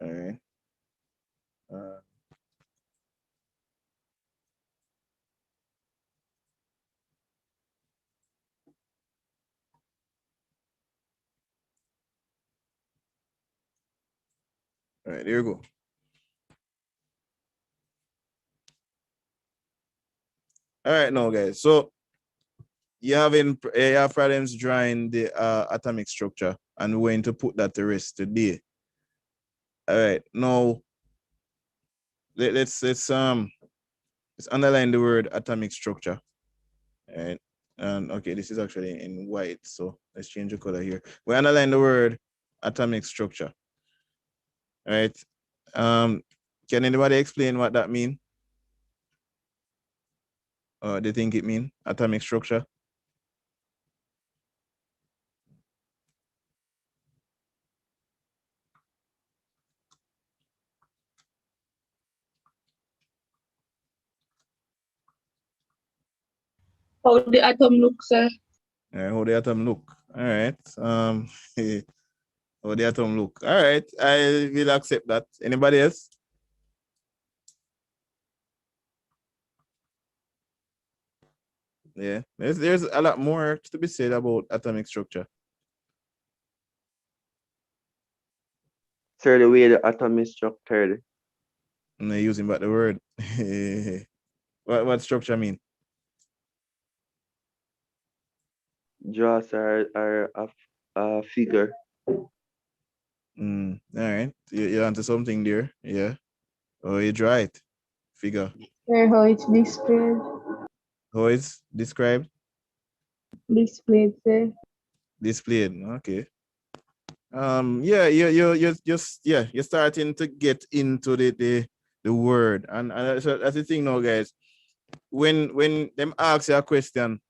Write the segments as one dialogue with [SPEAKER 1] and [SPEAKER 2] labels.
[SPEAKER 1] All right. Uh, all right, there you go. All right, now guys. So you have problems drawing the atomic structure, and we're going to put that to rest today. All right, now let's underline the word atomic structure. All right. And okay, this is actually in white, so let's change the color here. We underline the word atomic structure. All right. Can anybody explain what that means? Or do you think it mean atomic structure?
[SPEAKER 2] How the atom looks, sir?
[SPEAKER 1] All right, how the atom look. All right. How the atom look. All right, I will accept that. Anybody else? Yeah, there's a lot more to be said about atomic structure.
[SPEAKER 3] Sir, the way the atom is structured.
[SPEAKER 1] I'm not using but the word. What structure mean?
[SPEAKER 3] Draws are a figure.
[SPEAKER 1] All right, you're onto something there. Yeah. Oh, you're right. Figure.
[SPEAKER 2] Sir, how it's displayed?
[SPEAKER 1] How it's described?
[SPEAKER 2] Displayed, sir.
[SPEAKER 1] Displayed. Okay. Yeah, you just yeah, you're starting to get into the word, and so that's the thing now, guys. When them ask you a question,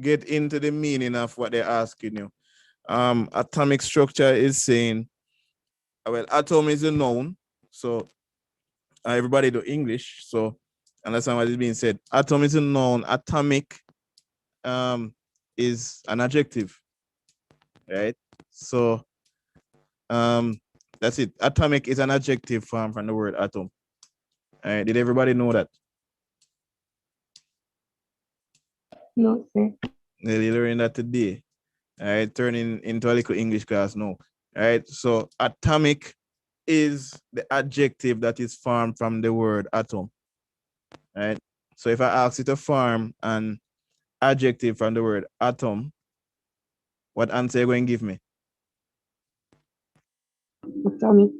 [SPEAKER 1] get into the meaning of what they're asking you. Atomic structure is saying, well, atom is a noun, so everybody do English, so understand what is being said. Atom is a noun. Atomic is an adjective, right? So that's it. Atomic is an adjective form from the word atom. All right, did everybody know that?
[SPEAKER 2] No, sir.
[SPEAKER 1] They learned that today. All right, turning into a little English class now. All right, so atomic is the adjective that is formed from the word atom. All right, so if I ask you to form an adjective from the word atom, what answer are you going to give me?
[SPEAKER 2] Atomic.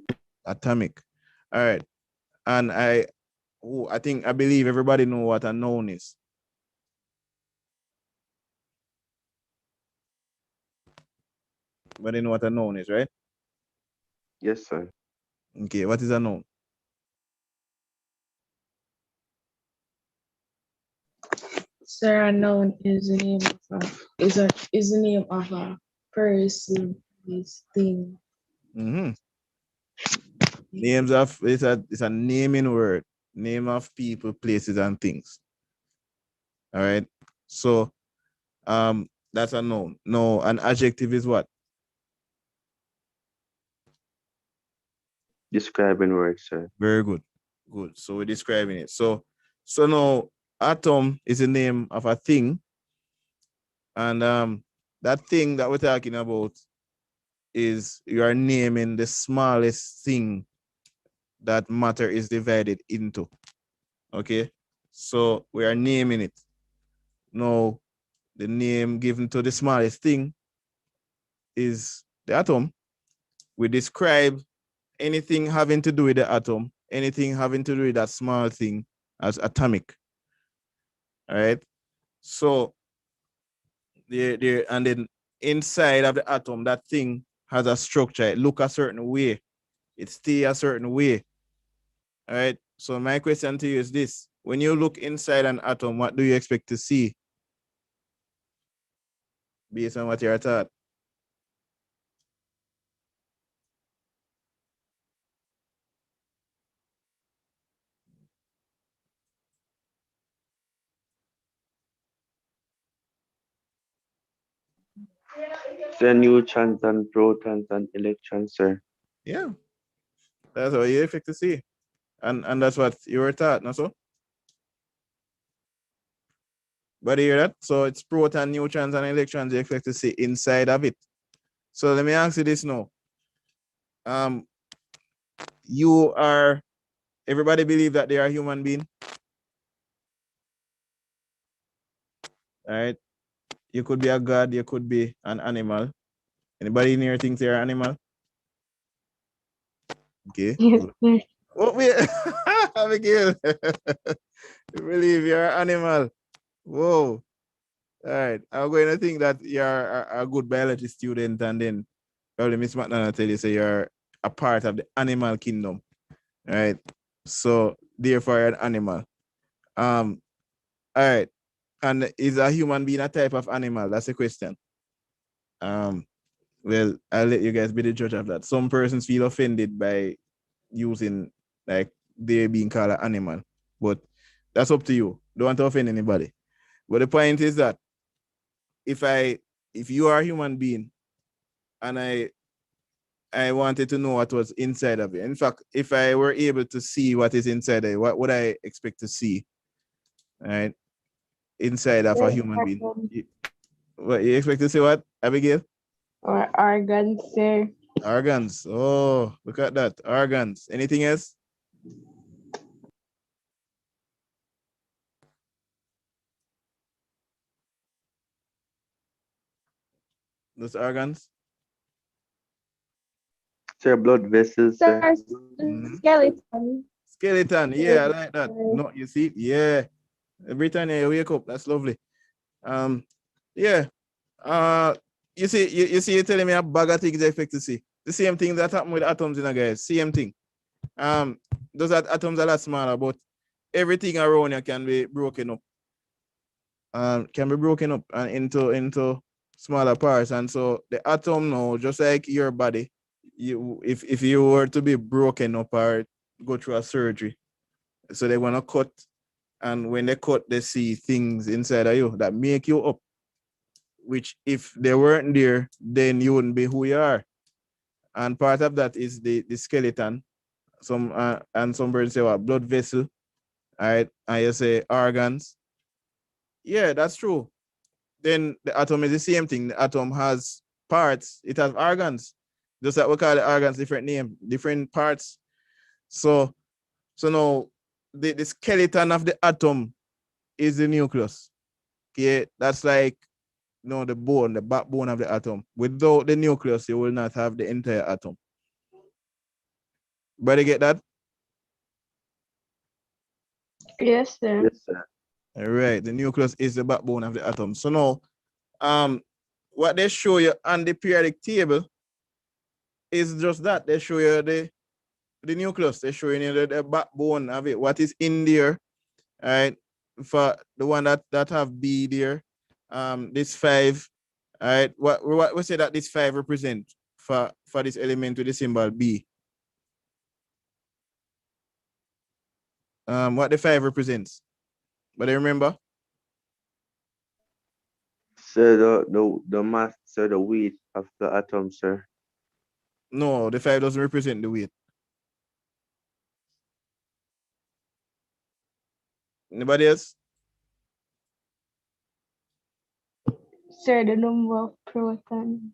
[SPEAKER 1] Atomic. All right, and I believe everybody know what a noun is. But they know what a noun is, right?
[SPEAKER 3] Yes, sir.
[SPEAKER 1] Okay, what is a noun?
[SPEAKER 2] Sir, a noun is the name of is the name of a person, this thing.
[SPEAKER 1] Mm-hmm. Names of it's a naming word. Name of people, places, and things. All right. So that's a noun. No, an adjective is what?
[SPEAKER 3] Describing words, sir.
[SPEAKER 1] Very good. Good. So we're describing it. So now atom is the name of a thing. And that thing that we're talking about is you are naming the smallest thing that matter is divided into. Okay. So we are naming it. Now, the name given to the smallest thing is the atom. We describe anything having to do with the atom, anything having to do with that small thing as atomic. All right. So and then inside of the atom, that thing has a structure. It look a certain way. It stay a certain way. All right. So my question to you is this: when you look inside an atom, what do you expect to see based on what you're taught?
[SPEAKER 3] The neutrons and protons and electrons, sir.
[SPEAKER 1] Yeah. That's what you expect to see. And that's what you were taught, not so? But you hear that? So it's proton, neutrons, and electrons you expect to see inside of it. So let me ask you this now. You are, everybody believe that they are human being? All right. You could be a god, you could be an animal. Anybody in here thinks they're an animal? Okay.
[SPEAKER 2] Yes,
[SPEAKER 1] Good.
[SPEAKER 2] sir.
[SPEAKER 1] Oh, wait. Abigail. You believe you're an animal. Whoa. All right. I'm going to think that you're a good biology student, and then probably Miss McNana tell you say you're a part of the animal kingdom. All right. So therefore you're an animal. All right. And is a human being a type of animal? That's the question. Well, I'll let you guys be the judge of that. Some persons feel offended by using like they being called an animal, but that's up to you. Don't want to offend anybody. But the point is that if you are a human being and I wanted to know what was inside of it. In fact, if I were able to see what is inside of it, what would I expect to see? Right? Inside of a human being. What you expect to see what, Abigail?
[SPEAKER 2] Or organs, sir.
[SPEAKER 1] Organs. Oh, look at that. Organs. Anything else? Those organs?
[SPEAKER 3] Sir, blood vessels, sir.
[SPEAKER 2] Sir,
[SPEAKER 1] Mhm.
[SPEAKER 2] skeleton.
[SPEAKER 1] Skeleton. Yeah, I like that. No, you see? Yeah. Every time you wake up, that's lovely. Yeah. Uh, you see, you're telling me a bag of things I expect to see. The same thing that happened with atoms, guys. Same thing. Those atoms are a lot smaller, but everything around you can be broken up. Into smaller parts. And so the atom now, just like your body, if you were to be broken up or go through a surgery, so they want to cut, and when they cut, they see things inside of you that make you up, which if they weren't there, then you wouldn't be who you are. And part of that is the skeleton. And some birds say what, blood vessel, all right, and you say organs. Yeah, that's true. Then the atom is the same thing. The atom has parts, it has organs. Just like we call the organs different name, different parts. So now the skeleton of the atom is the nucleus. Okay, that's like the bone, the backbone of the atom. Without the nucleus, you will not have the entire atom. But you get that?
[SPEAKER 2] Yes, sir.
[SPEAKER 3] Yes, sir.
[SPEAKER 1] All right, the nucleus is the backbone of the atom. So now, what they show you on the periodic table is just that. They show you the nucleus. They show you the backbone of it. What is in there, all right? For the one that have B there, this 5, all right. What we say that this 5 represent for this element with the symbol B. What the 5 represents. But I remember?
[SPEAKER 3] Sir, the mass, sir, the weight of the atom, sir.
[SPEAKER 1] No, the 5 doesn't represent the weight. Anybody else?
[SPEAKER 2] Sir, the number of protons.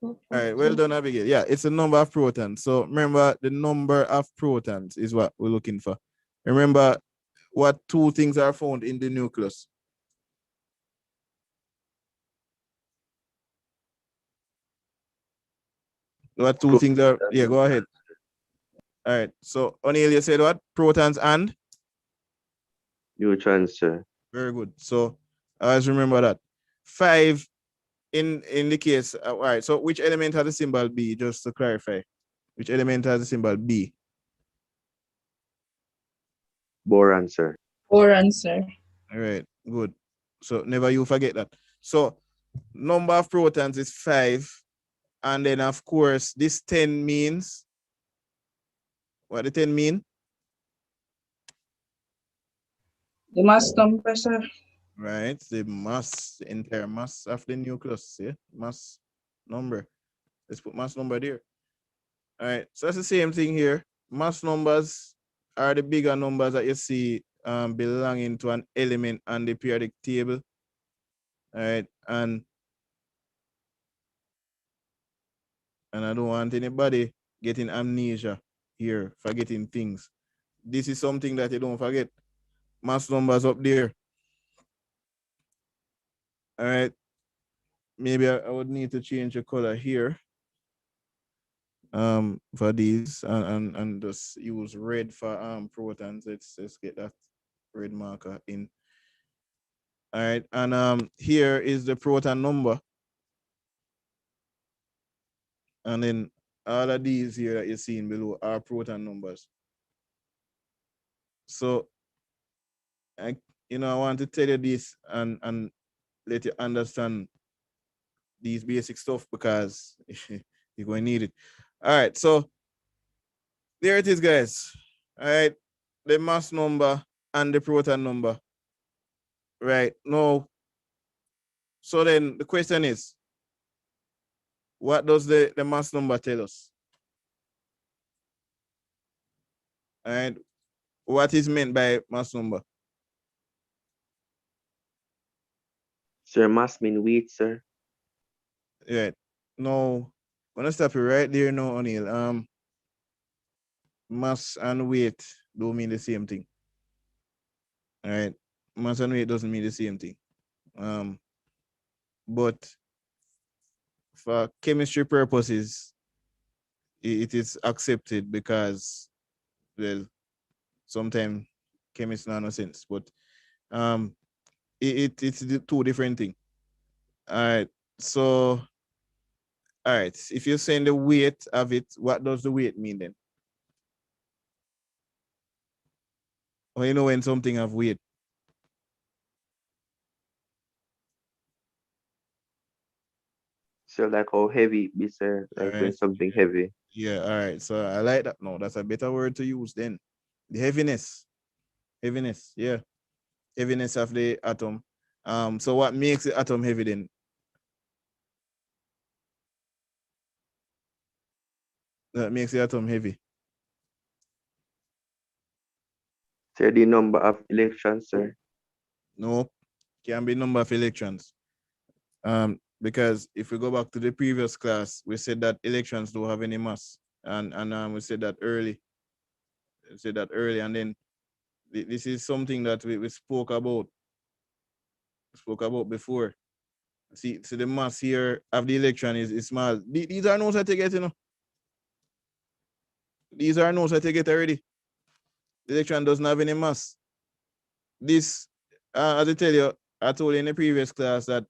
[SPEAKER 1] All right, well done, Abigail. Yeah, it's the number of protons. So remember, the number of protons is what we're looking for. Remember what 2 things are found in the nucleus. What 2 things are? Yeah, go ahead. All right. So O'Neill, you said what? Protons and?
[SPEAKER 3] Neutrons, sir.
[SPEAKER 1] Very good. So always remember that. 5 in the case. All right. So which element has the symbol B? Just to clarify, which element has the symbol B?
[SPEAKER 3] Boron, sir.
[SPEAKER 2] Boron, sir.
[SPEAKER 1] All right. Good. So never you forget that. So number of protons is 5, and then of course this 10 means what? The 10 mean?
[SPEAKER 2] The mass number, sir.
[SPEAKER 1] Right. The mass, the entire mass of the nucleus. Yeah. Mass number. Let's put mass number there. All right. So that's the same thing here. mass numbers are the bigger numbers that you see belonging to an element on the periodic table. All right, and I don't want anybody getting amnesia here, forgetting things. This is something that you don't forget. Mass numbers up there. All right, maybe I would need to change the color here for these and just use red for protons. Let's get that red marker in. All right, and here is the proton number. And then all of these here that you're seeing below are proton numbers. So I want to tell you this and let you understand these basic stuff because you're going to need it. All right, so there it is, guys. All right, the mass number and the proton number. Right now, so then the question is, what does the mass number tell us? All right, what is meant by mass number?
[SPEAKER 3] Sir, mass mean weight, sir.
[SPEAKER 1] Right. No, I'm gonna stop you right there now, O'Neill. Mass and weight don't mean the same thing. All right. Mass and weight doesn't mean the same thing. But for chemistry purposes, it is accepted because, well, sometimes chemists not no sense, but it's the two different things. All right. So, all right. If you're saying the weight of it, what does the weight mean then? Or you know when something have weight?
[SPEAKER 3] So like how heavy it be, sir.
[SPEAKER 1] All
[SPEAKER 3] Like when
[SPEAKER 1] right.
[SPEAKER 3] something heavy.
[SPEAKER 1] Yeah, all right. So I like that. No, that's a better word to use then. The heaviness. Heaviness, yeah. Heaviness of the atom. So what makes the atom heavy then? That makes the atom heavy.
[SPEAKER 3] Sir, the number of electrons, sir.
[SPEAKER 1] No, can be number of electrons. Because if we go back to the previous class, we said that electrons don't have any mass. And we said that early. We said that early, and then this is something that we spoke about before. See, so the mass here of the electron is small. These are notes I take it, These are notes I take it already. The electron doesn't have any mass. This, as I told you in the previous class that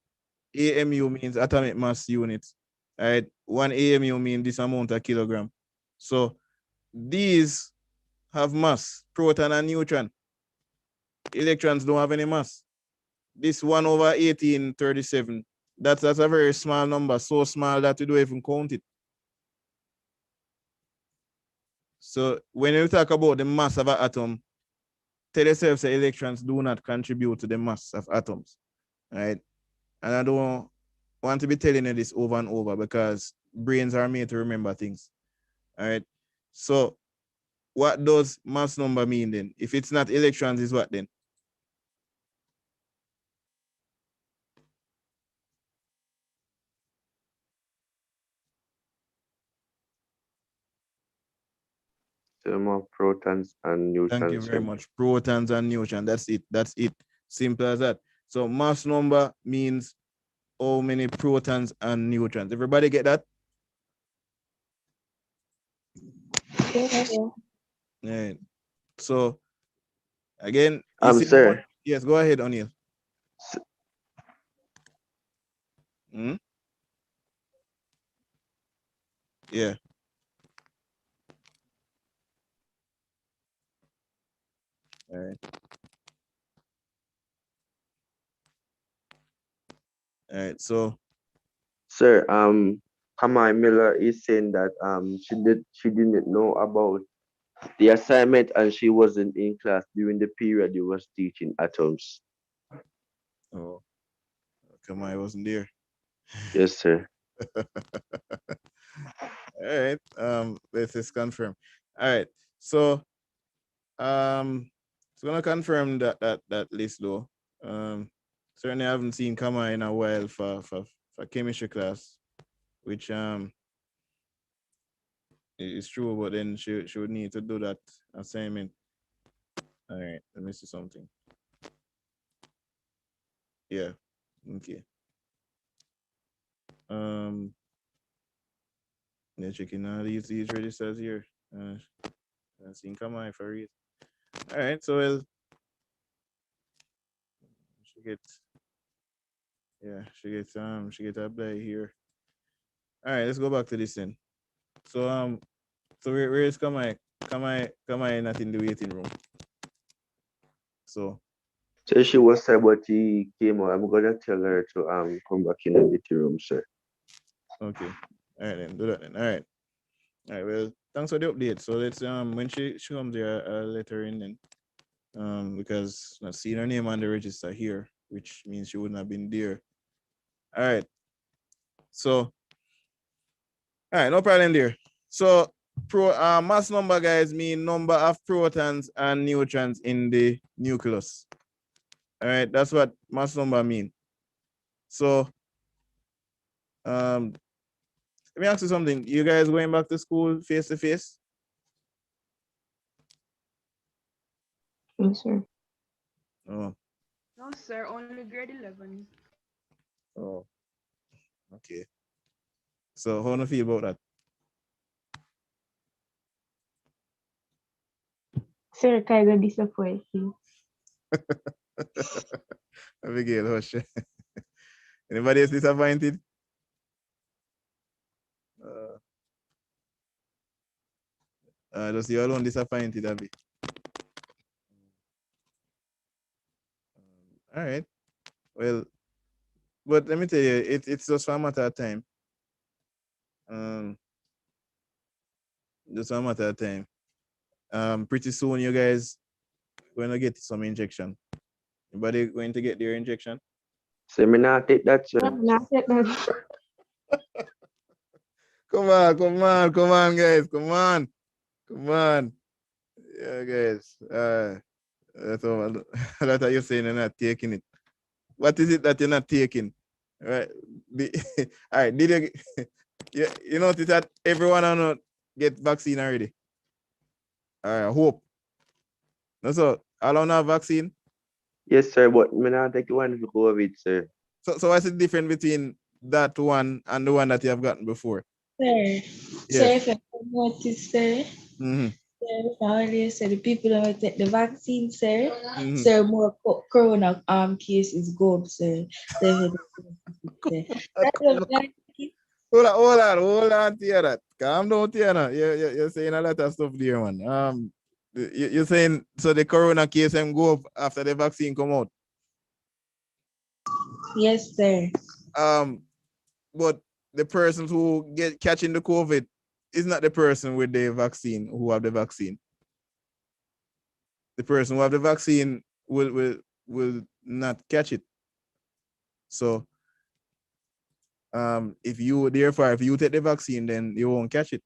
[SPEAKER 1] AMU means atomic mass unit. Right? 1 AMU means this amount of kilogram. So these have mass, proton and neutron. Electrons don't have any mass. This 1/1837, that's a very small number, so small that you don't even count it. So when you talk about the mass of an atom, tell yourself that electrons do not contribute to the mass of atoms, right? And I don't want to be telling you this over and over because brains are made to remember things, all right? So what does mass number mean then? If it's not electrons, is what then?
[SPEAKER 3] So more protons and
[SPEAKER 1] Thank you
[SPEAKER 3] neutrons,
[SPEAKER 1] very
[SPEAKER 3] sir.
[SPEAKER 1] much. Protons and neutrons. That's it. That's it. Simple as that. So mass number means how many protons and neutrons. Everybody get that?
[SPEAKER 2] Yes.
[SPEAKER 1] Yeah. So again, you see the one.
[SPEAKER 3] Sir.
[SPEAKER 1] Yes, go ahead, O'Neill. Hmm? Yeah. All right. All right. So
[SPEAKER 3] Sir, Kamai Miller is saying that she didn't know about the assignment and she wasn't in class during the period you was teaching atoms.
[SPEAKER 1] oh, come on, I wasn't there.
[SPEAKER 3] Yes, sir.
[SPEAKER 1] All right. Let's just confirm. All right. So it's gonna confirm that list though. Certainly I haven't seen Kama in a while for chemistry class, which is true, but then she would need to do that assignment. All right, let me see something. Yeah, okay. Yeah, checking all these registers here. I've seen Kama for it. All right, so well, she gets she get a play here. All right, let's go back to this then. So so where is Kamai? Kamai not in the waiting room. So
[SPEAKER 3] So she was said, but he came out. I'm gonna tell her to come back in the meeting room, sir.
[SPEAKER 1] okay. All right then, do that then. All right. All right, well, thanks for the update. So let's when she comes here, I'll let her in then. Because not seeing her name on the register here, which means she wouldn't have been there. All right. So all right, no problem there. So mass number, guys, mean number of protons and neutrons in the nucleus. All right, that's what mass number mean. So let me ask you something. You guys going back to school face to face?
[SPEAKER 2] Yes, sir.
[SPEAKER 1] Oh,
[SPEAKER 4] No, sir, only grade 11.
[SPEAKER 1] oh, okay. So how do you feel about that?
[SPEAKER 2] Sir, kind of disappointing.
[SPEAKER 1] Abigail, hush. Anybody else disappointed? Just you alone disappointed, Abby. All right. Well, but let me tell you, it's just a matter of time. Just a matter of time. Pretty soon you guys going to get some injection. Anybody going to get their injection?
[SPEAKER 3] So me not take that, sir.
[SPEAKER 2] Not yet, that.
[SPEAKER 1] Come on, guys. Come on. Yeah, guys. That's all. That's what you're saying. You're not taking it. What is it that you're not taking? All right. All right. Did you notice that everyone on not get vaccine already? All right. I hope. No, so all on have vaccine.
[SPEAKER 3] Yes, sir, but me not take one for COVID, sir.
[SPEAKER 1] So what's the difference between that one and the one that you have gotten before?
[SPEAKER 2] Sir, sir,
[SPEAKER 1] Yes.
[SPEAKER 2] if I notice, sir,
[SPEAKER 1] Mm-hmm.
[SPEAKER 2] sir, always say the people that take the vaccine, sir,
[SPEAKER 1] Mm-hmm.
[SPEAKER 2] sir, more corona cases go up, sir. Sir, that's what I think.
[SPEAKER 1] Hold on, Tiana. Calm down, Tiana. You're saying a lot of stuff there, man. You're saying so the corona case them go up after the vaccine come out.
[SPEAKER 2] Yes, sir.
[SPEAKER 1] But the persons who get catching the COVID is not the person with the vaccine who have the vaccine. The person who have the vaccine will not catch it. So if you take the vaccine, then you won't catch it.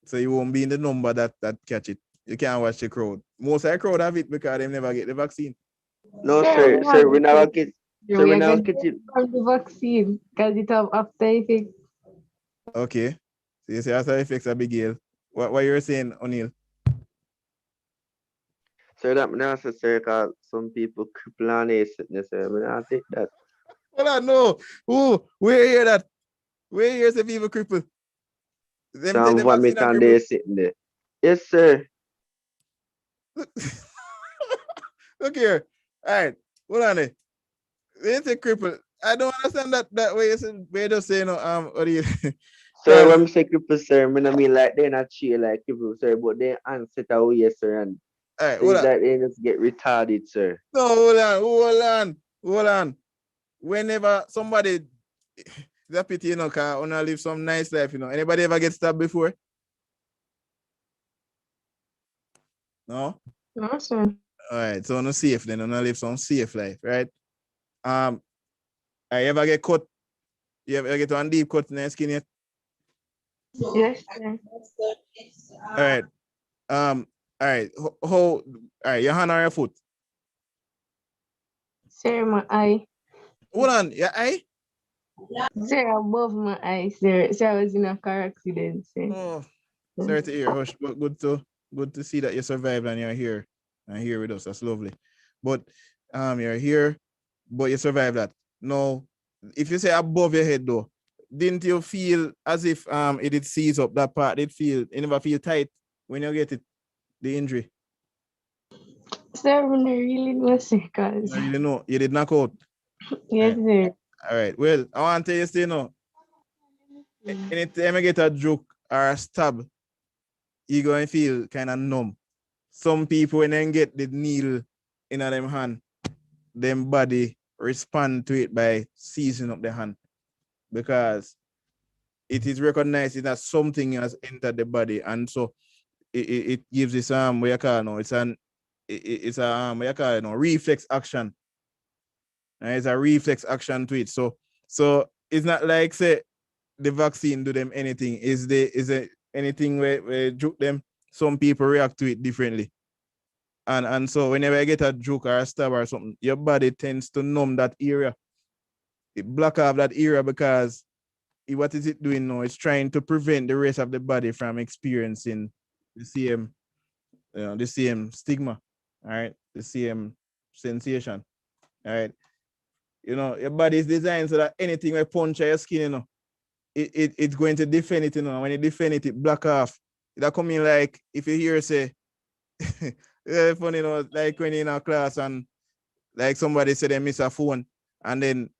[SPEAKER 1] So you won't be in the number that catch it. You can't watch the crowd. Most of the crowd have it because they never get the vaccine.
[SPEAKER 3] No,
[SPEAKER 2] Sir,
[SPEAKER 3] sir, sir, we never get, sir,
[SPEAKER 2] we
[SPEAKER 3] we
[SPEAKER 2] are
[SPEAKER 3] never
[SPEAKER 2] going
[SPEAKER 3] get
[SPEAKER 2] to
[SPEAKER 3] it.
[SPEAKER 2] from the vaccine because it have after effect.
[SPEAKER 1] Okay. So you say after effects are big deal. What you're saying, O'Neill?
[SPEAKER 3] Sir, that me not say, sir, cause some people cripple on a sickness, sir. Me not take that.
[SPEAKER 1] Well, I know. Where hear that? Where hear the people cripple? Them take
[SPEAKER 3] Some
[SPEAKER 1] the vaccine
[SPEAKER 3] vomit
[SPEAKER 1] and
[SPEAKER 3] and
[SPEAKER 1] cripple.
[SPEAKER 3] they sitting there. Yes, sir.
[SPEAKER 1] Look here. All right. Hold on there. They say cripple. I don't understand that way. We're just saying, what do you?
[SPEAKER 3] Sir,
[SPEAKER 1] Because
[SPEAKER 3] when I say cripple, sir, me no mean like they not chill like cripple, sir, but they answer away, sir, and
[SPEAKER 1] all right, hold
[SPEAKER 3] things
[SPEAKER 1] on.
[SPEAKER 3] like they just get retarded, sir.
[SPEAKER 1] No, hold on. Whenever somebody that pity, can wanna live some nice life, Anybody ever get stabbed before? No?
[SPEAKER 2] No, sir.
[SPEAKER 1] All right, so no safe then, wanna live some safe life, right? I ever get cut? You ever get one deep cut in the skin yet?
[SPEAKER 2] Yes, sir.
[SPEAKER 1] All right. All right. All right, your hand or your foot?
[SPEAKER 5] Sir, my eye.
[SPEAKER 1] Hold on, your eye?
[SPEAKER 5] Sir, above my eye, sir. Sir, I was in a car accident, sir.
[SPEAKER 1] Oh, sorry to hear, Hush, but good to see that you survived and you're here with us. That's lovely. But you're here, but you survived that. No, if you say above your head though, didn't you feel as if it did seize up that part? It never feel tight when you get it, the injury?
[SPEAKER 5] Sir, I don't really know, sir, cause.
[SPEAKER 1] I really know. You did knock out.
[SPEAKER 5] Yes, sir.
[SPEAKER 1] All right. Well, I want to tell you, still know, anytime I get a joke or a stab, you're going to feel kind of numb. Some people, when they get the needle in them hand, them body respond to it by seizing up the hand because it is recognizing that something has entered the body, and so it gives this what you call no, it's a what you call it, no, reflex action. It's a reflex action to it. So it's not like say the vaccine do them anything. Is there anything where juke them? Some people react to it differently. And so whenever I get a joke or a stab or something, your body tends to numb that area. It block off that area because what is it doing now? It's trying to prevent the rest of the body from experiencing the same stigma, all right, the same sensation, all right. Your body is designed so that anything will punch your skin, it's going to defend it, and when it defend it, it block off. That come in like if you hear say, yeah, funny, like when you're in a class and like somebody said they miss a phone, and then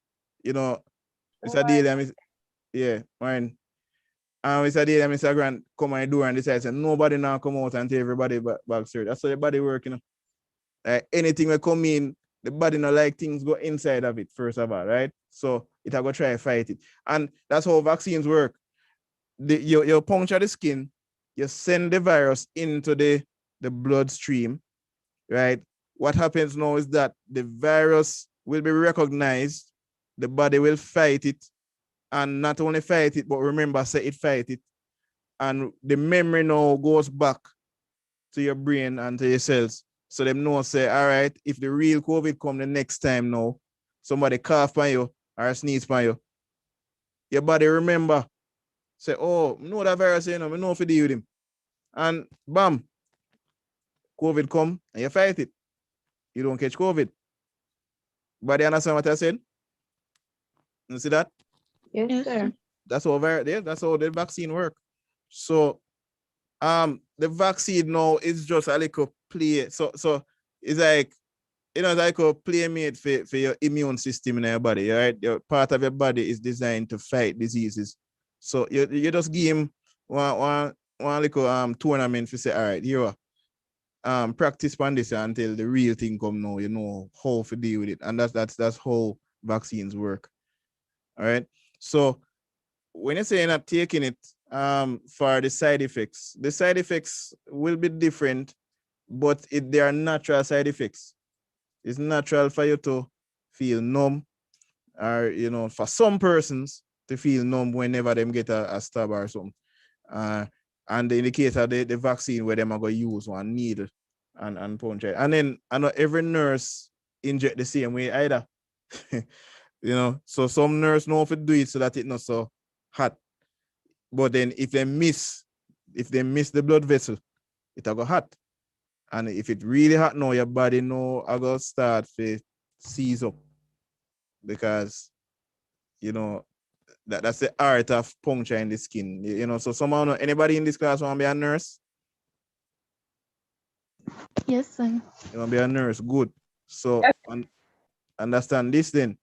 [SPEAKER 1] it's a deal. Yeah, when it's a day that Mr. Grant come on the door and decide say nobody now come out and tell everybody back straight. That's how the body work, Like anything will come in, the body not like things go inside of it first of all, right? So it will go try to fight it. And that's how vaccines work. You puncture the skin, you send the virus into the bloodstream, right? What happens now is that the virus will be recognized, the body will fight it, and not only fight it, but remember, say it fight it. And the memory now goes back to your brain and to your cells. So them know, say, all right, if the real COVID come the next time now, somebody cough on you or sneeze on you, your body remember, say, oh, I know that virus, I know if you deal with him. And bam, COVID come and you fight it. You don't catch COVID. Body understand what I said? You see that?
[SPEAKER 5] Yes, sir.
[SPEAKER 1] That's how the vaccine work. So the vaccine now is just a little play. So it's like it's like a playmate for your immune system in your body, right? Your part of your body is designed to fight diseases. So you just give him one little tournament to say, all right, here you are. Practice on this until the real thing come now, you know how to deal with it. And that's how vaccines work. All right. So when you say you're not taking it for the side effects will be different, but they are natural side effects. It's natural for you to feel numb, or for some persons to feel numb whenever them get a stab or something. And in the case of the vaccine, where them are going to use one needle and punch it. And then I know every nurse inject the same way either. So some nurse know if to do it so that it not so hot. But then if they miss the blood vessel, it'll go hot. And if it really hot now, your body know I go start to seize up. Because that's the art of puncture in the skin. So somehow anybody in this class want to be a nurse?
[SPEAKER 6] Yes, sir.
[SPEAKER 1] You want to be a nurse? Good. So understand this then.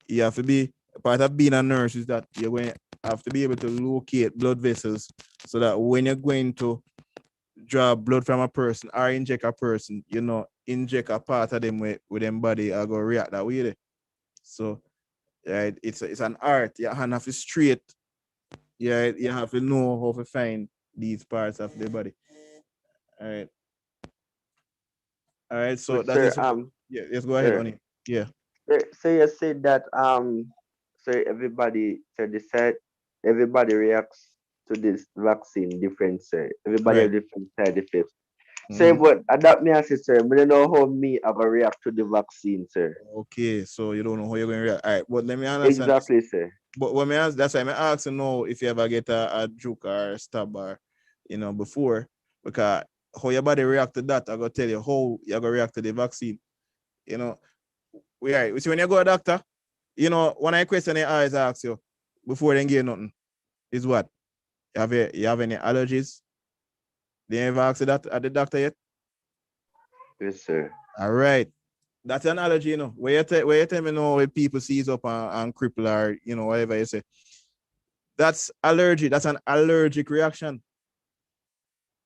[SPEAKER 1] You have to be part of being a nurse is that you're going to have to be able to locate blood vessels so that when you're going to draw blood from a person or inject a person, inject a part of them with them body are going to react that way. So right, it's an art. You have to straight. Yeah, you have to know how to find these parts of the body. All right. All right. So
[SPEAKER 3] But
[SPEAKER 1] that
[SPEAKER 3] sir,
[SPEAKER 1] is yeah. Let's go ahead
[SPEAKER 3] sir,
[SPEAKER 1] on it. Yeah.
[SPEAKER 3] so you said that so everybody reacts to this vaccine different, sir. Everybody
[SPEAKER 1] Right.
[SPEAKER 3] have different side effects. Sir, but adapt me as sir. I don't know how me I go react to the vaccine, sir.
[SPEAKER 1] Okay, so you don't know how you're going to react. All right, but let me understand.
[SPEAKER 3] Exactly, sir.
[SPEAKER 1] But when me ask, that's why I ask to know if you ever get a juke or a stab or, before, because how your body react to that, I gotta tell you how you're gonna react to the vaccine. You know, we see when you go to a doctor, one of the questions they always ask you before they give you nothing is what? You have any allergies? They ever ask you that at the doctor yet?
[SPEAKER 3] Yes, sir.
[SPEAKER 1] All right. That's an allergy, where you tell me know when people seize up and cripple or whatever you say. That's allergy. That's an allergic reaction.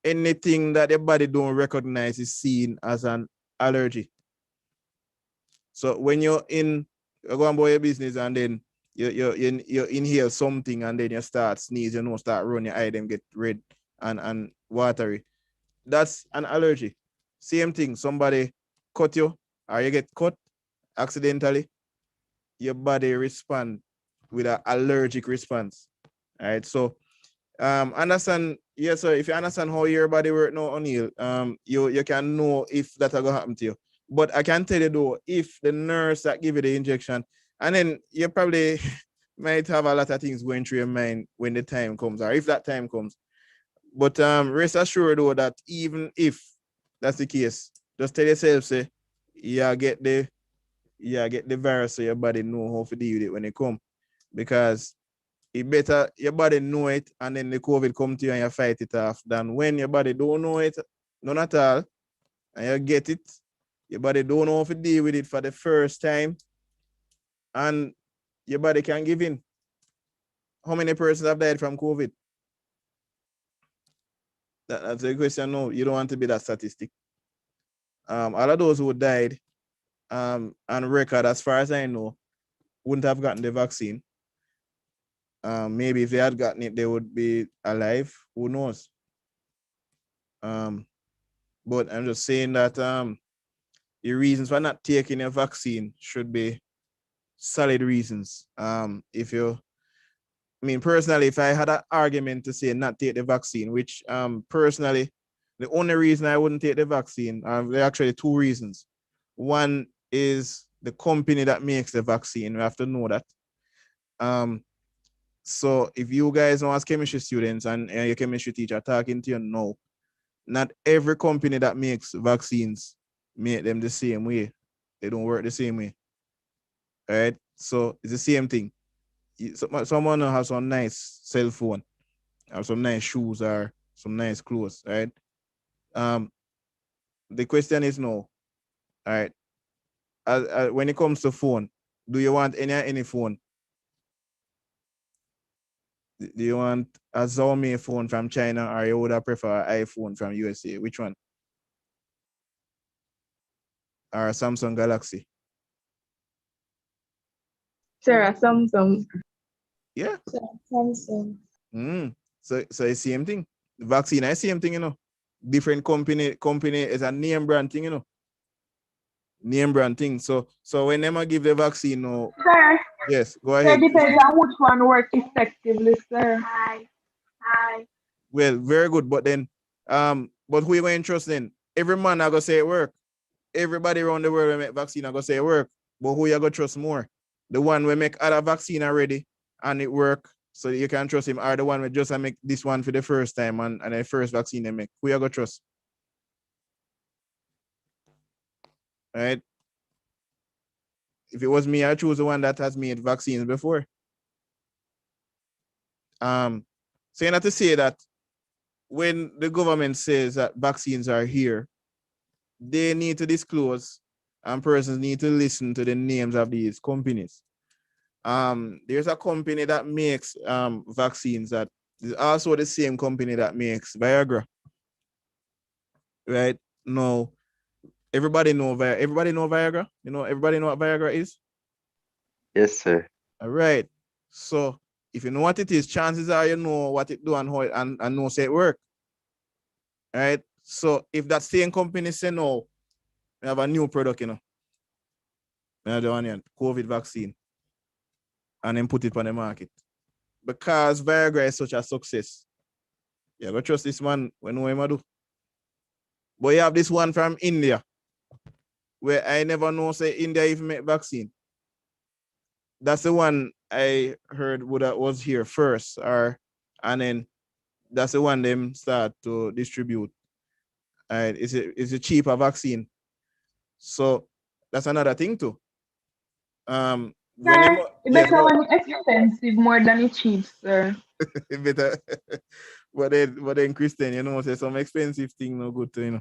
[SPEAKER 1] Anything that the body don't recognize is seen as an allergy. So when you go about your business and then you inhale something and then you start sneeze, start running your eye, them get red and watery. That's an allergy. Same thing, somebody cut you or you get cut accidentally, your body respond with an allergic response. All right. So understand, yes, sir. If you understand how your body works now, O'Neil, you can know if that will happen to you. But I can tell you though, if the nurse that give you the injection, and then you probably might have a lot of things going through your mind when the time comes, or if that time comes. But rest assured though that even if that's the case, just tell yourself, say, get the virus so your body know how to deal with it when it come. Because it better your body know it and then the COVID come to you and you fight it off than when your body don't know it, none at all, and you get it. Your body don't know how to deal with it for the first time, and your body can give in. How many persons have died from COVID? That's the question. No, you don't want to be that statistic. All of those who died, on record, as far as I know, wouldn't have gotten the vaccine. Maybe if they had gotten it, they would be alive. Who knows? But I'm just saying that the reasons for not taking a vaccine should be solid reasons. Personally, if I had an argument to say not take the vaccine, which personally, the only reason I wouldn't take the vaccine, there are actually two reasons. One is the company that makes the vaccine. We have to know that. So if you guys know as chemistry students and your chemistry teacher talking to you now, not every company that makes vaccines make them the same way. They don't work the same way. All right. So it's the same thing. Someone has some nice cell phone, or some nice shoes, or some nice clothes, right? The question is no. All right. When it comes to phone, do you want any phone? Do you want a Xiaomi phone from China, or you would have prefer an iPhone from USA? Which one? Or a Samsung Galaxy?
[SPEAKER 5] Sarah, Samsung.
[SPEAKER 1] Yeah.
[SPEAKER 2] Samsung.
[SPEAKER 1] So it's the same thing. The vaccine is the same thing, Different company is a name brand thing, Name brand thing. So when them give the vaccine,
[SPEAKER 4] Sir,
[SPEAKER 1] yes, go
[SPEAKER 4] sir,
[SPEAKER 1] ahead.
[SPEAKER 4] depends on which one work effectively, sir. Hi. Hi.
[SPEAKER 1] Well, very good. But then, but who you going to trust then? Every man I go say it work. Everybody around the world will make vaccine I go say it work. But who you go trust more? The one we make other vaccine already and it work, so you can trust him, or the one we just make this one for the first time and the first vaccine they make. Who you go trust? Right? If it was me, I choose the one that has made vaccines before. Saying that to say that when the government says that vaccines are here, they need to disclose and persons need to listen to the names of these companies. There's a company that makes vaccines that is also the same company that makes Viagra. Right? No, everybody know Viagra. Everybody know what Viagra is.
[SPEAKER 3] Yes, sir.
[SPEAKER 1] All right. So if you know what it is, chances are you know what it do and how it and know say it work. All right. So if that same company say no, we have a new product, another one, COVID vaccine, and then put it on the market. Because Viagra is such a success. Yeah, go trust this man when know him do. But you have this one from India, where I never know say India even make vaccine. That's the one I heard was here first, and then that's the one them start to distribute. It's a cheaper vaccine. So that's another thing too. When
[SPEAKER 4] Sir,
[SPEAKER 1] you
[SPEAKER 4] it
[SPEAKER 1] yeah,
[SPEAKER 4] better
[SPEAKER 1] go
[SPEAKER 4] when it's expensive more than it cheap, sir.
[SPEAKER 1] better. But then Christian, you know, say some expensive thing no good to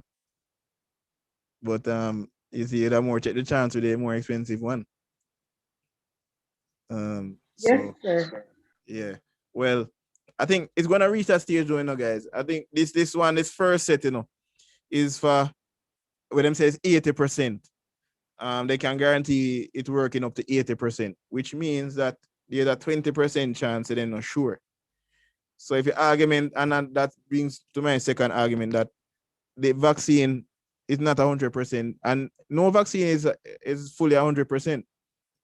[SPEAKER 1] But you see, the more check the chance with the more expensive one.
[SPEAKER 4] Yes,
[SPEAKER 1] So
[SPEAKER 4] sir.
[SPEAKER 1] yeah. Well, I think it's gonna reach that stage, guys. I think this first set, is for when them says 80%. They can guarantee it working up to 80%, which means that there's a 20% chance they're not sure. So if your argument, and that brings to my second argument, that the vaccine is not 100%, and no vaccine is fully 100%.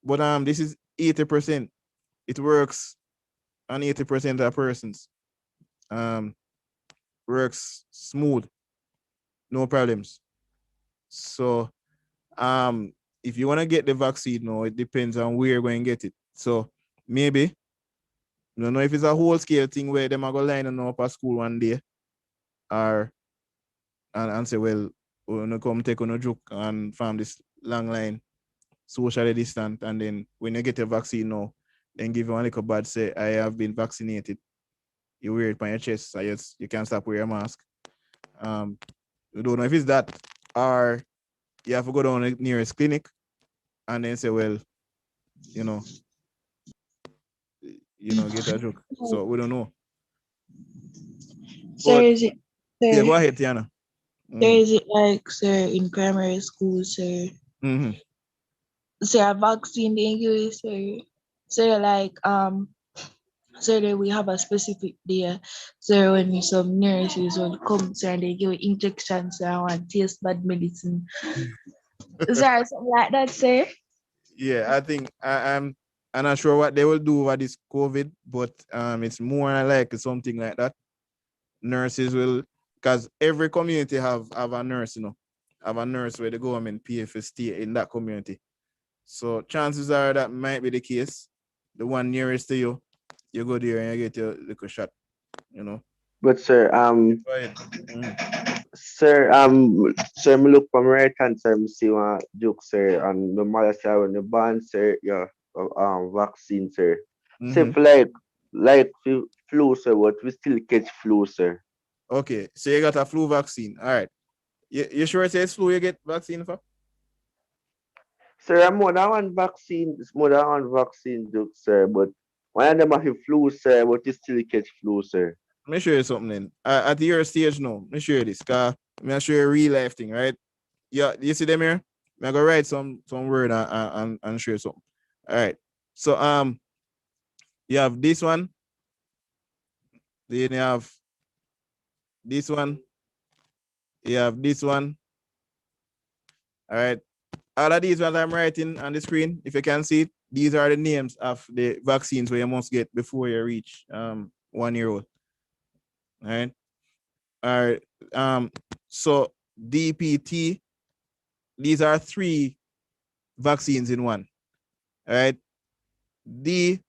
[SPEAKER 1] But this is 80%. It works on 80% of persons. Um, Works smooth, no problems. So if you want to get the vaccine, no, it depends on where you're going to get it. So maybe, I don't know if it's a whole scale thing where them are going to line up at school one day, or and say, well, we're going to come take on a joke and farm this long line, socially distant, and then when you get a vaccine now, then give you a little bad say, I have been vaccinated. You wear it on your chest, so you can't stop wearing a mask. We don't know if it's that, or you have to go down to the nearest clinic and then say, well, you know, get a joke. So we don't know.
[SPEAKER 2] Sir,
[SPEAKER 1] But
[SPEAKER 2] is it,
[SPEAKER 1] yeah,
[SPEAKER 2] sir,
[SPEAKER 1] go ahead, Tiana.
[SPEAKER 2] sir, is it like, sir, in primary school, sir,
[SPEAKER 1] Mm-hmm.
[SPEAKER 2] sir, a vaccine they give you, sir, sir, like, so that we have a specific day. So when some nurses will come, sir, and they give you injections, sir, and taste bad medicine. Sir, something like that, sir.
[SPEAKER 1] Yeah, I think I'm not sure what they will do over this COVID, but it's more like something like that. Nurses will, because every community have a nurse, have a nurse where the government pay for stay in that community. So chances are that might be the case. The one nearest to you, you go there and you get your little shot, you know.
[SPEAKER 3] But sir,
[SPEAKER 1] Go ahead. Mm.
[SPEAKER 3] sir, me look from right hand sir, me see one joke, sir, and my mother say when the band, sir, yeah, vaccine, sir. Say
[SPEAKER 1] Mm-hmm.
[SPEAKER 3] for like flu, sir, but we still catch flu, sir.
[SPEAKER 1] Okay, so you got a flu vaccine. All right. You sure it says flu you get vaccine for?
[SPEAKER 3] Sir, I'm more than one vaccine, it's more than one vaccine joke, sir, but one of them have a flu, sir, but you still catch flu, sir.
[SPEAKER 1] Let me show you something then. At your stage now, let me show you this. Cause I'm gonna show you a real life thing, right? Yeah, you see them here? I'm gonna write some word and show you something. All right. So you have this one, then you have this one, you have this one. All right. All of these ones I'm writing on the screen, if you can see it, these are the names of the vaccines where you must get before you reach 1 year old. All right. All right. So DPT, these are 3 vaccines in one. All right. D,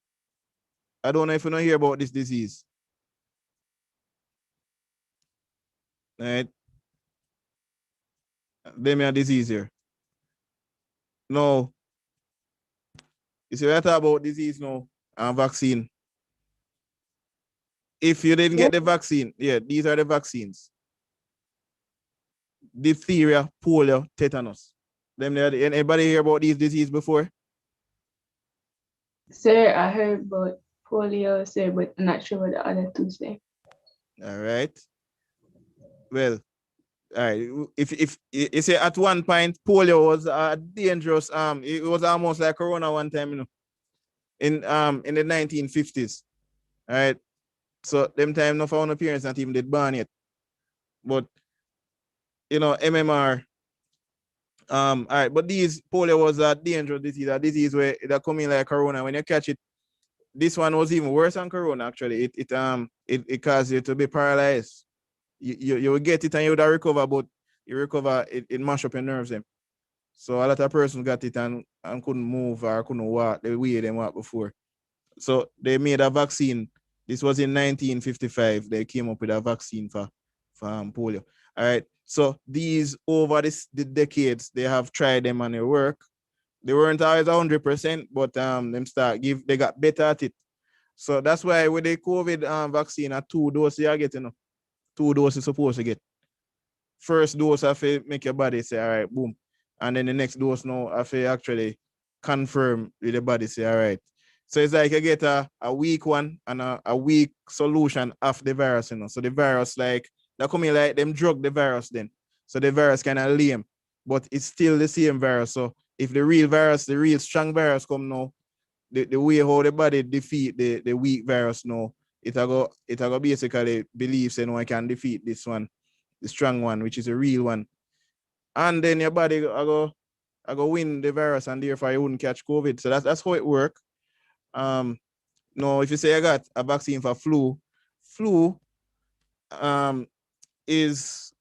[SPEAKER 1] I don't know if you know hear about this disease. All right. Them a disease here. No, you see, we talk about disease now and vaccine. If you didn't
[SPEAKER 4] Yes,
[SPEAKER 1] get the vaccine, yeah, these are the vaccines. Diphtheria, polio, tetanus. Anybody hear about these diseases before?
[SPEAKER 5] Sir, I heard about polio, sir, but I'm not sure what the other two say.
[SPEAKER 1] All right. Well, all right. If you say at one point polio was dangerous, it was almost like corona one time, in the 1950s. All right. So them time no found appearance not even did born yet. But MMR. All right, but these polio was a dangerous disease, a disease where it come in like corona. When you catch it, this one was even worse than corona. Actually, it caused you to be paralyzed. You will get it and you would recover, but you recover, it mash up your nerves them. So a lot of person got it and couldn't move or couldn't walk the way they walked before. So they made a vaccine. This was in 1955. They came up with a vaccine for polio. All right. So these over the decades, they have tried them and they work. They weren't always 100%, but they got better at it. So that's why with the COVID vaccine, a 2 doses you get, 2 doses supposed to get. First dose have to make your body say, all right, boom. And then the next dose now have to actually confirm with the body say, all right. So it's like you get a weak one and a weak solution of the virus, So the virus, like, that come in like them drug the virus then. So the virus kind of lame, but it's still the same virus. So if the real virus, the real strong virus come now, the way how the body defeat the weak virus now, it go basically believe say no, I can defeat this one, the strong one, which is a real one. And then your body I go win the virus and therefore you wouldn't catch COVID. So that's how it works. No, if you say I got a vaccine for flu is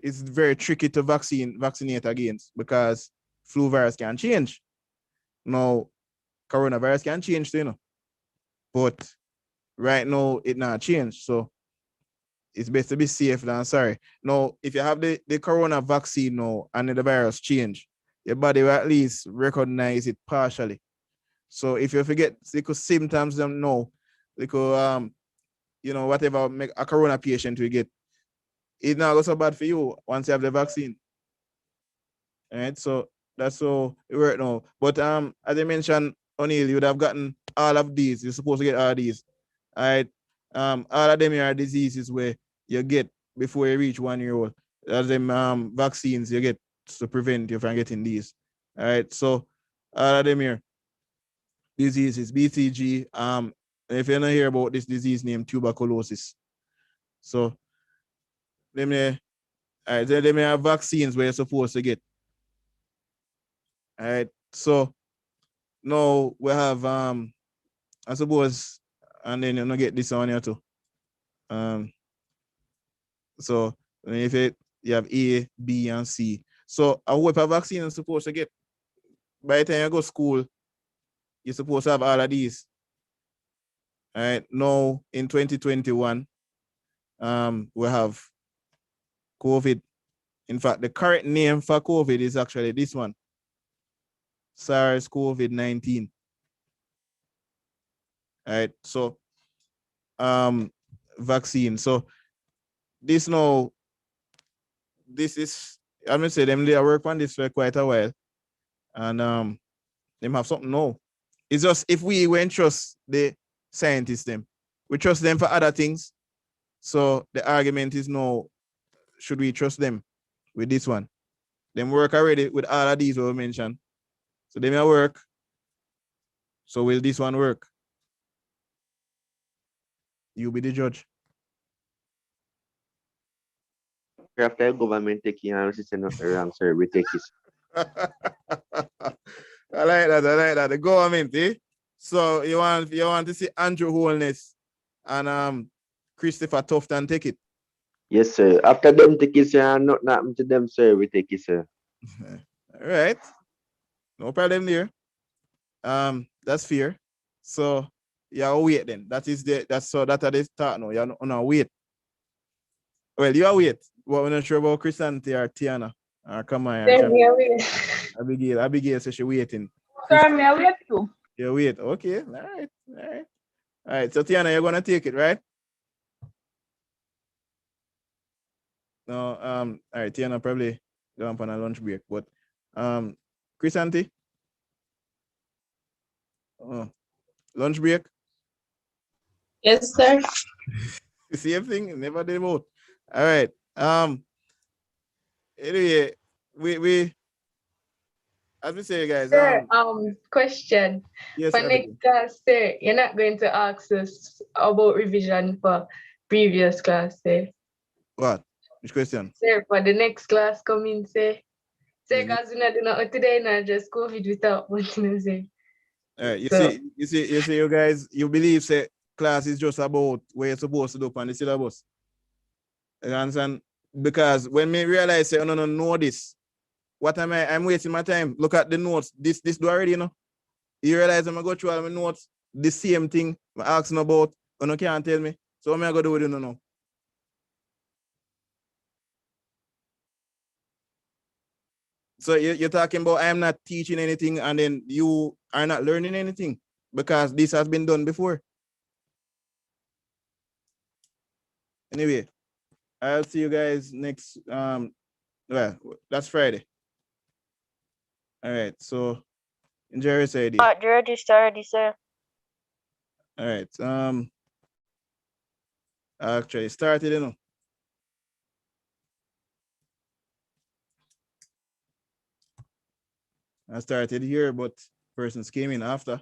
[SPEAKER 1] very tricky to vaccinate against because flu virus can change. Now, coronavirus can change, but right now it not change. So it's best to be safe than sorry. Now, if you have the corona vaccine now and the virus change, your body will at least recognize it partially. So if you forget little symptoms them know, little whatever make a corona patient will get, it's not go so bad for you once you have the vaccine. All right, so that's how it works now. But as I mentioned, O'Neil, you would have gotten all of these. You're supposed to get all of these. All right. All of them are diseases where you get before you reach 1 year old. As them vaccines you get to prevent you from getting these. All right. So all of them here diseases, BCG. If you don't hear about this disease named tuberculosis. So them have vaccines where you're supposed to get. All right. So now we have I suppose, and then you get this on here too. So if you have A, B, and C. So a what a vaccine is supposed to get. By the time you go to school, you're supposed to have all of these. All right. Now in 2021, we have COVID. In fact, the correct name for COVID is actually this one. SARS-CoV-19. All right. So vaccine. So this is, I'm gonna say them they work on this for quite a while. And them have something now. It's just if we won't trust the scientists, them, we trust them for other things. So the argument is no, should we trust them with this one? Them work already with all of these we mentioned. So they may work. So will this one work? You be the judge.
[SPEAKER 3] After government taking and system not wrong, sir, we take it.
[SPEAKER 1] I like that. The government, eh? So you want to see Andrew Holness and Christopher Tufton take it.
[SPEAKER 3] Yes, sir. After them take it, sir, and not happen to them, sir, we take it, sir.
[SPEAKER 1] All right. No problem there. That's fair. So yeah, wait then. That are the start now. You're not wait. Well, you are wait. But we're not sure about Chrisanti or Tiana. Come on.
[SPEAKER 4] Then me away.
[SPEAKER 1] Abigail says she's waiting.
[SPEAKER 4] Sir, me away too.
[SPEAKER 1] You wait. Okay. All right. So Tiana, you're gonna take it, right? No, all right, Tiana probably going on a lunch break, but Chrisanti? Lunch break?
[SPEAKER 2] Yes, sir.
[SPEAKER 1] Same thing, never did both. All right. Anyway, we as we say, guys.
[SPEAKER 5] Sir, question.
[SPEAKER 1] Yes,
[SPEAKER 5] For next class, sir, you're not going to ask us about revision for previous class, sir.
[SPEAKER 1] What? Which question?
[SPEAKER 5] Sir, for the next class coming, sir. Sir,
[SPEAKER 1] Mhm.
[SPEAKER 5] because we're not doing it today, not just COVID without wanting, sir.
[SPEAKER 1] All right, you
[SPEAKER 5] So-
[SPEAKER 1] see, you guys, you believe say class is just about where you're supposed to do on the syllabus. You understand? because when me realize, say, oh, no, no, know this. What am I? I'm wasting my time. Look at the notes. This do already, you know. You realize I'm going to go through all my notes, the same thing I'm asking about, and you can't tell me. So what am I going to do with it now? So you're talking about I'm not teaching anything and then you are not learning anything because this has been done before. Anyway, I'll see you guys next, well, that's Friday. All right, so enjoy your day.
[SPEAKER 6] Already started, sir.
[SPEAKER 1] All right, I actually started, you know. I started here, but persons came in after.